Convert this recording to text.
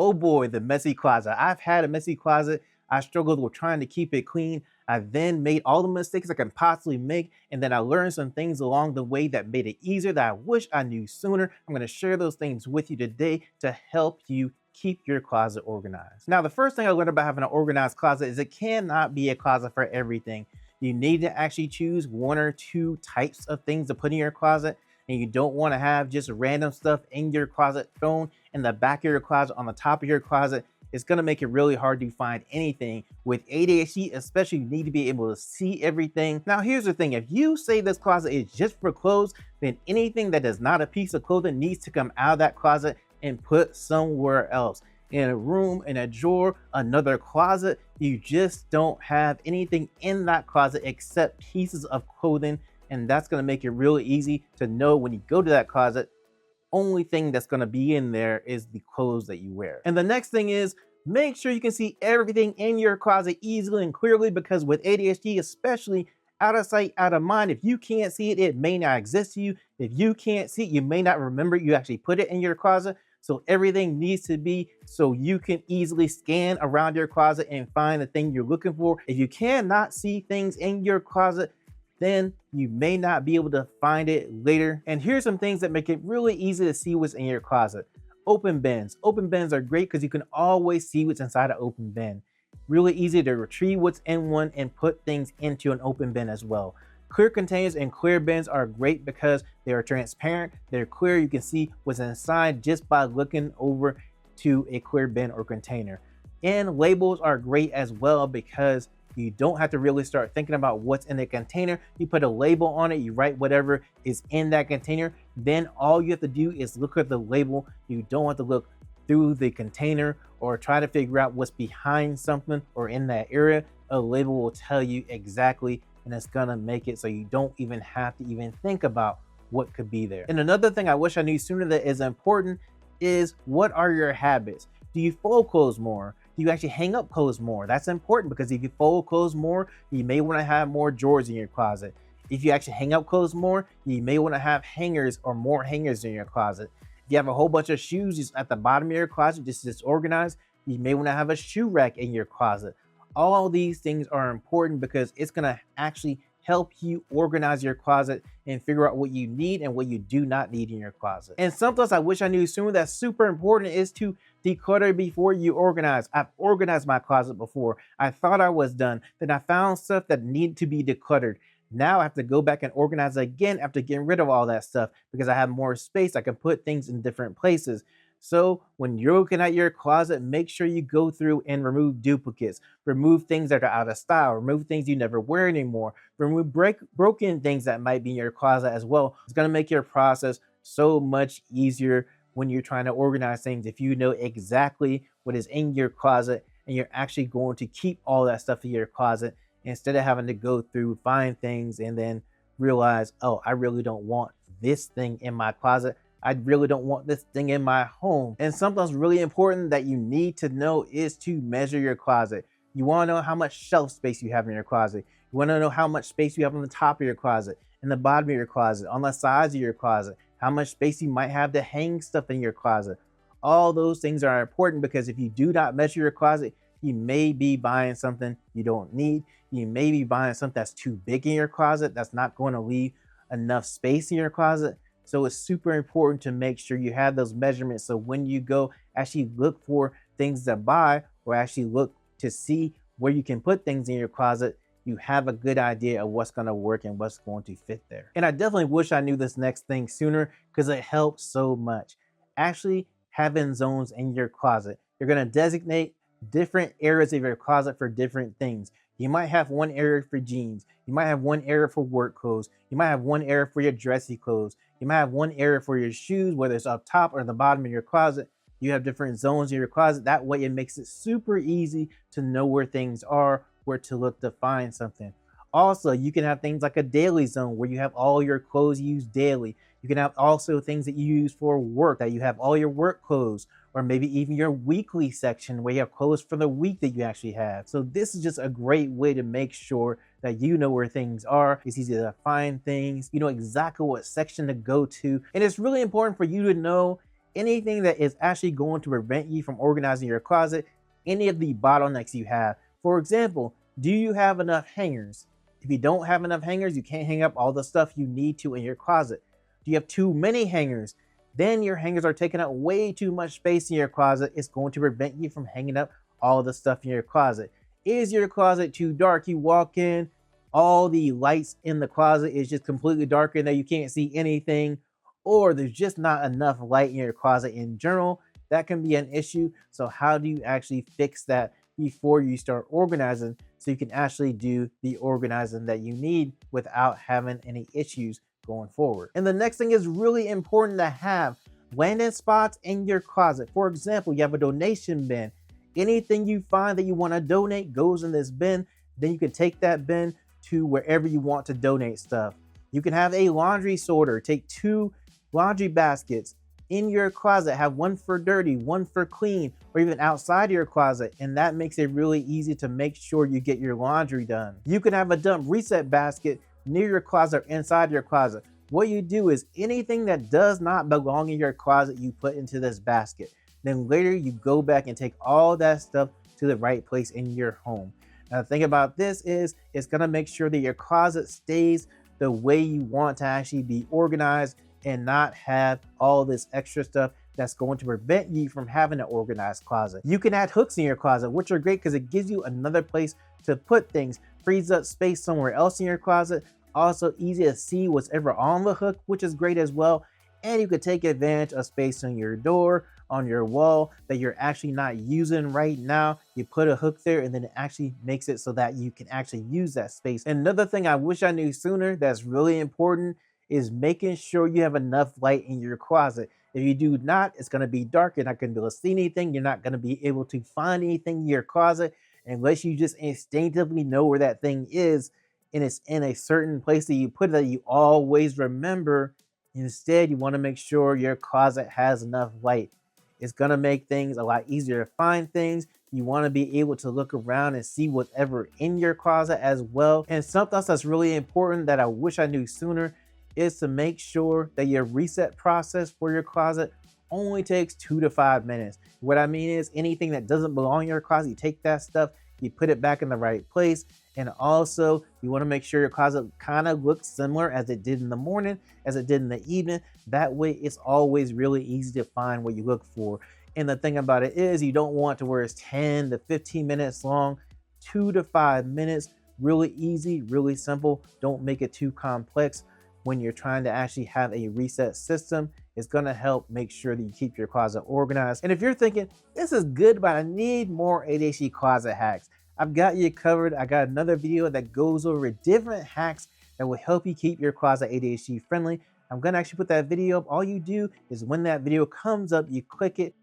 Oh boy, the messy closet. I've had a messy closet. I struggled with trying to keep it clean. I then made all the mistakes I can possibly make, and then I learned some things along the way that made it easier that I wish I knew sooner. I'm going to share those things with you today to help you keep your closet organized. Now, the first thing I learned about having an organized closet is it cannot be a closet for everything. You need to actually choose one or two types of things to put in your closet, and you don't want to have just random stuff in your closet thrown in the back of your closet, on the top of your closet. It's going to make it really hard to find anything. With ADHD especially, you need to be able to see everything. Now here's the thing, if you say this closet is just for clothes, then anything that is not a piece of clothing needs to come out of that closet and put somewhere else. In a room, in a drawer, another closet. You just don't have anything in that closet except pieces of clothing, and that's going to make it really easy to know when you go to that closet, only thing that's going to be in there is the clothes that you wear. And the next thing is, make sure you can see everything in your closet easily and clearly, because with ADHD especially, out of sight, out of mind. If you can't see it, it may not exist to you. If you can't see it, you may not remember you actually put it in your closet. So everything needs to be so you can easily scan around your closet and find the thing you're looking for. If you cannot see things in your closet, then you may not be able to find it later. And here's some things that make it really easy to see what's in your closet. Open bins. Open bins are great because you can always see what's inside an open bin. Really easy to retrieve what's in one and put things into an open bin as well. Clear containers and clear bins are great because they are transparent, they're clear, you can see what's inside just by looking over to a clear bin or container. And labels are great as well because you don't have to really start thinking about what's in the container. You put a label on it, you write whatever is in that container, then all you have to do is look at the label. You don't have to look through the container or try to figure out what's behind something or in that area. A label will tell you exactly, and it's gonna make it so you don't even have to even think about what could be there. And another thing I wish I knew sooner that is important is, what are your habits? Do you fold clothes more? Do you actually hang up clothes more? That's important because if you fold clothes more, you may want to have more drawers in your closet. If you actually hang up clothes more, you may want to have hangers or more hangers in your closet. If you have a whole bunch of shoes just at the bottom of your closet, just disorganized, you may want to have a shoe rack in your closet. All these things are important because it's going to actually help you organize your closet and figure out what you need and what you do not need in your closet. And something else I wish I knew sooner that's super important is to declutter before you organize. I've organized my closet before. I thought I was done. Then I found stuff that needed to be decluttered. Now I have to go back and organize again after getting rid of all that stuff because I have more space. I can put things in different places. So when you're looking at your closet, make sure you go through and remove duplicates, remove things that are out of style, remove things you never wear anymore, remove broken things that might be in your closet as well. It's going to make your process so much easier when you're trying to organize things. If you know exactly what is in your closet and you're actually going to keep all that stuff in your closet instead of having to go through, find things, and then realize, oh, I really don't want this thing in my closet. I really don't want this thing in my home. And something else really important that you need to know is to measure your closet. You want to know how much shelf space you have in your closet. You want to know how much space you have on the top of your closet, in the bottom of your closet, on the sides of your closet, how much space you might have to hang stuff in your closet. All those things are important because if you do not measure your closet, you may be buying something you don't need. You may be buying something that's too big in your closet, that's not going to leave enough space in your closet. So it's super important to make sure you have those measurements. So when you go actually look for things to buy or actually look to see where you can put things in your closet, you have a good idea of what's going to work and what's going to fit there. And I definitely wish I knew this next thing sooner because it helps so much. Actually having zones in your closet. You're going to designate different areas of your closet for different things. You might have one area for jeans. You might have one area for work clothes. You might have one area for your dressy clothes. You might have one area for your shoes, whether it's up top or the bottom of your closet. You have different zones in your closet. That way it makes it super easy to know where things are, where to look to find something. Also, you can have things like a daily zone where you have all your clothes used daily. You can have also things that you use for work, that you have all your work clothes, or maybe even your weekly section where you have clothes for the week that you actually have. So this is just a great way to make sure that you know where things are. It's easy to find things. You know exactly what section to go to. And it's really important for you to know anything that is actually going to prevent you from organizing your closet, any of the bottlenecks you have. For example, do you have enough hangers? If you don't have enough hangers, you can't hang up all the stuff you need to in your closet. Do you have too many hangers? Then your hangers are taking up way too much space in your closet. It's going to prevent you from hanging up all the stuff in your closet. Is your closet too dark? You walk in, all the lights in the closet is just completely dark in there. You can't see anything, or there's just not enough light in your closet in general. That can be an issue. So how do you actually fix that before you start organizing, so you can actually do the organizing that you need without having any issues going forward? And the next thing is really important to have landing spots in your closet. For example, you have a donation bin. Anything you find that you want to donate goes in this bin. Then you can take that bin to wherever you want to donate stuff. You can have a laundry sorter. Take 2 laundry baskets in your closet, have one for dirty, one for clean, or even outside your closet, and that makes it really easy to make sure you get your laundry done. You can have a dump reset basket near your closet or inside your closet. What you do is anything that does not belong in your closet, you put into this basket. Then later you go back and take all that stuff to the right place in your home. Now the thing about this is it's gonna make sure that your closet stays the way you want to actually be organized, and not have all this extra stuff that's going to prevent you from having an organized closet. You can add hooks in your closet, which are great because it gives you another place to put things, frees up space somewhere else in your closet. Also easy to see what's ever on the hook, which is great as well. And you could take advantage of space on your door, on your wall that you're actually not using right now. You put a hook there and then it actually makes it so that you can actually use that space. And another thing I wish I knew sooner that's really important is making sure you have enough light in your closet. If you do not, it's going to be dark. You're not going to be able to see anything. You're not going to be able to find anything in your closet unless you just instinctively know where that thing is and it's in a certain place that you put it that you always remember. Instead, you want to make sure your closet has enough light. It's going to make things a lot easier to find things. You want to be able to look around and see whatever in your closet as well. And something else that's really important that I wish I knew sooner is to make sure that your reset process for your closet only takes 2 to 5 minutes. What I mean is anything that doesn't belong in your closet, you take that stuff, you put it back in the right place. And also you want to make sure your closet kind of looks similar as it did in the morning, as it did in the evening. That way it's always really easy to find what you look for. And the thing about it is you don't want to where it's 10 to 15 minutes long. 2 to 5 minutes, really easy, really simple. Don't make it too complex. When you're trying to actually have a reset system, it's going to help make sure that you keep your closet organized. And if you're thinking, this is good, but I need more ADHD closet hacks, I've got you covered. I got another video that goes over different hacks that will help you keep your closet ADHD friendly. I'm going to actually put that video up. All you do is when that video comes up, you click it,